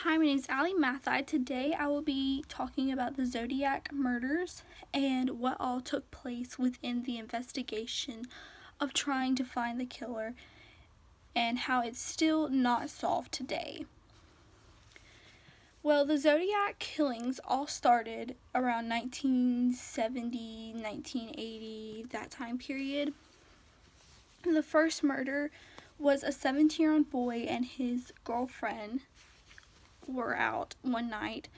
Hi, my name is Allie Mathai. Today I will be talking about the Zodiac murders and what all took place within the investigation of trying to find the killer and how it's still not solved today. Well, the Zodiac killings all started around 1970, 1980, that time period. The first murder was a 17-year-old boy and his girlfriend were out one night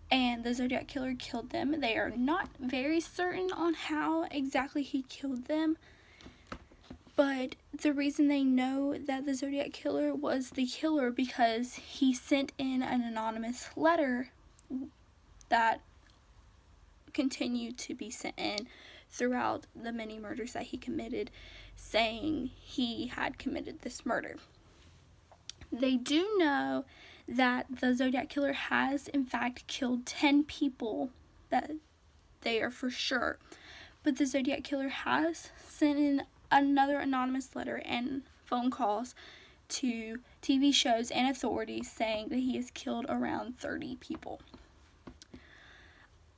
and the Zodiac Killer killed them. They are not very certain on how exactly he killed them, but the reason they know that the Zodiac Killer was the killer because he sent in an anonymous letter that continued to be sent in throughout the many murders that he committed, saying he had committed this murder. They do know that the Zodiac Killer has in fact killed 10 people, that they are for sure, but the Zodiac Killer has sent in another anonymous letter and phone calls to TV shows and authorities saying that he has killed around 30 people.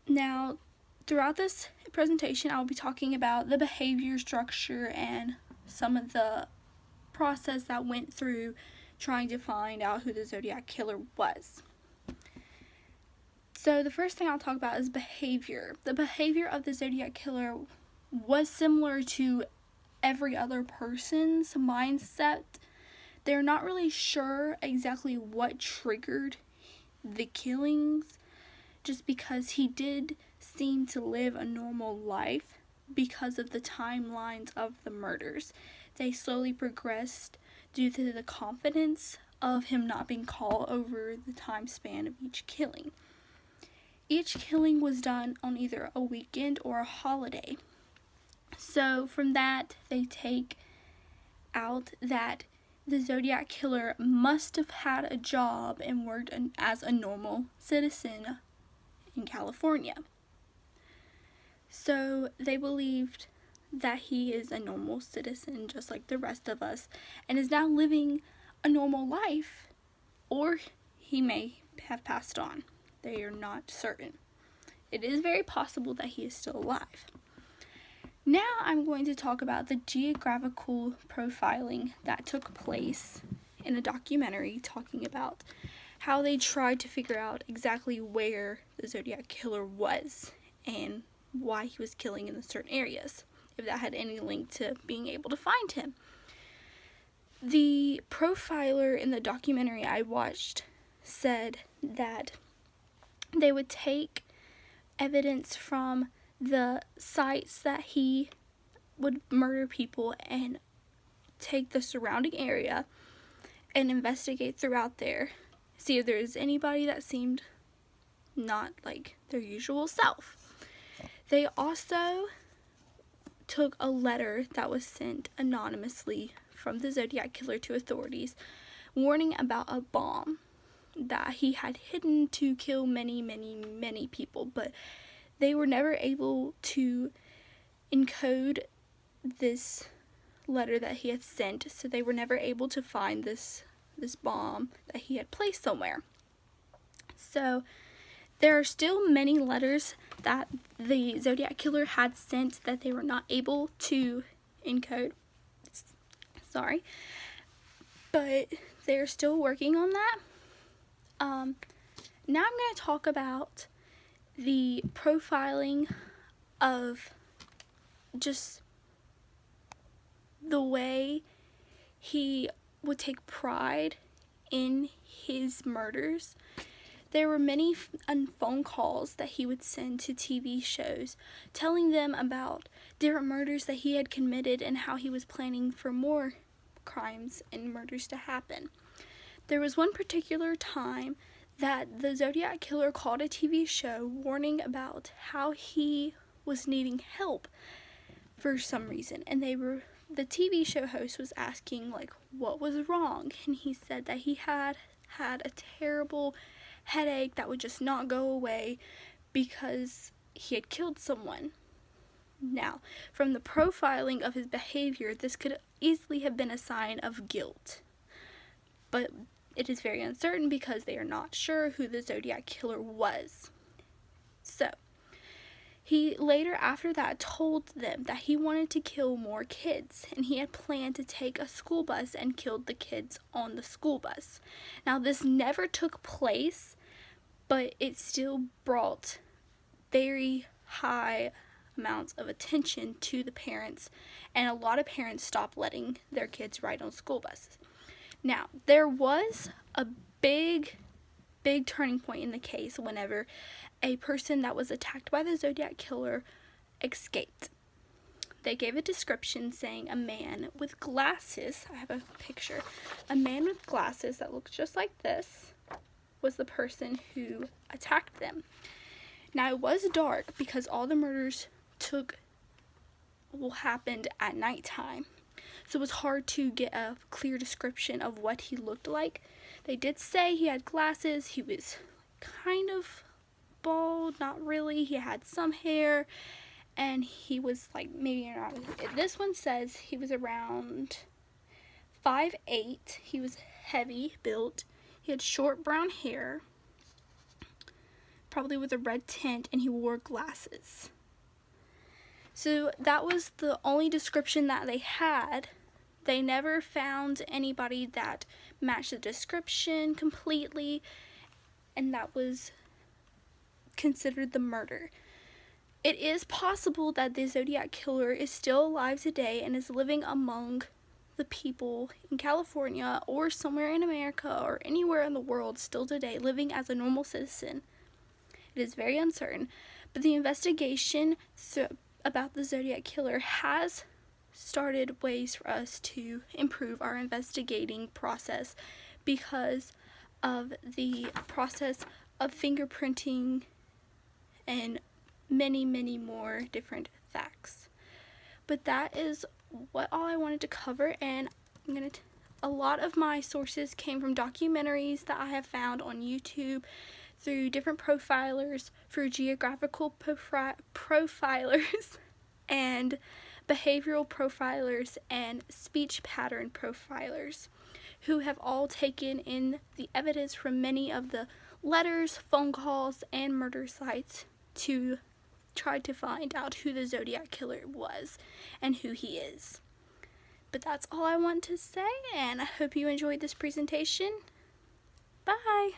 Now, throughout this presentation, I'll be talking about the behavior structure and some of the process that went through trying to find out who the Zodiac Killer was. So the first thing I'll talk about is behavior. The behavior of the Zodiac Killer was similar to every other person's mindset. They're not really sure exactly what triggered the killings, just because he did seem to live a normal life because of the timelines of the murders. They slowly progressed due to the confidence of him not being caught over the time span of each killing. Each killing was done on either a weekend or a holiday. So from that, they take out that the Zodiac Killer must have had a job and worked as a normal citizen in California. So they believed that he is a normal citizen just like the rest of us and is now living a normal life, or he may have passed on. They are not certain. It is very possible that he is still alive. Now I'm going to talk about the geographical profiling that took place in a documentary talking about how they tried to figure out exactly where the Zodiac Killer was and why he was killing in certain areas, if that had any link to being able to find him. The profiler in the documentary I watched said that they would take evidence from the sites that he would murder people and take the surrounding area and investigate throughout there, see if there's anybody that seemed not like their usual self. They also took a letter that was sent anonymously from the Zodiac Killer to authorities, warning about a bomb that he had hidden to kill many people, but they were never able to encode this letter that he had sent, so they were never able to find this bomb that he had placed somewhere. So there are still many letters that the Zodiac Killer had sent that they were not able to encode. Sorry. But they're still working on that. Now I'm going to talk about the profiling of just the way he would take pride in his murders. There were many phone calls that he would send to TV shows telling them about different murders that he had committed and how he was planning for more crimes and murders to happen. There was one particular time that the Zodiac Killer called a TV show warning about how he was needing help for some reason, and the TV show host was asking like what was wrong, and he said that he had a terrible headache that would just not go away because he had killed someone. Now, from the profiling of his behavior, this could easily have been a sign of guilt, but it is very uncertain because they are not sure who the Zodiac Killer was. So, he later after that told them that he wanted to kill more kids, and he had planned to take a school bus and killed the kids on the school bus. Now, this never took place, but it still brought very high amounts of attention to the parents, and a lot of parents stopped letting their kids ride on school buses. Now, there was a big turning point in the case whenever a person that was attacked by the Zodiac Killer escaped. They gave a description saying a man with glasses, I have a picture, a man with glasses that looks just like this was the person who attacked them. Now, it was dark because all the murders happened at nighttime, so it was hard to get a clear description of what he looked like. They did say he had glasses, he was kind of bald, not really, he had some hair, and he was like, maybe not, this one says he was around 5'8", he was heavy built, he had short brown hair, probably with a red tint, and he wore glasses. So that was the only description that they had. They never found anybody that matched the description completely, and that was considered the murder. It is possible that the Zodiac Killer is still alive today and is living among the people in California or somewhere in America or anywhere in the world still today, living as a normal citizen. It is very uncertain, but the investigation about the Zodiac Killer has started ways for us to improve our investigating process because of the process of fingerprinting and many more different facts. But that is what all I wanted to cover, and a lot of my sources came from documentaries that I have found on YouTube, through different profilers, through geographical profilers, and behavioral profilers, and speech pattern profilers, who have all taken in the evidence from many of the letters, phone calls, and murder sites to try to find out who the Zodiac Killer was and who he is. But that's all I want to say, and I hope you enjoyed this presentation. Bye!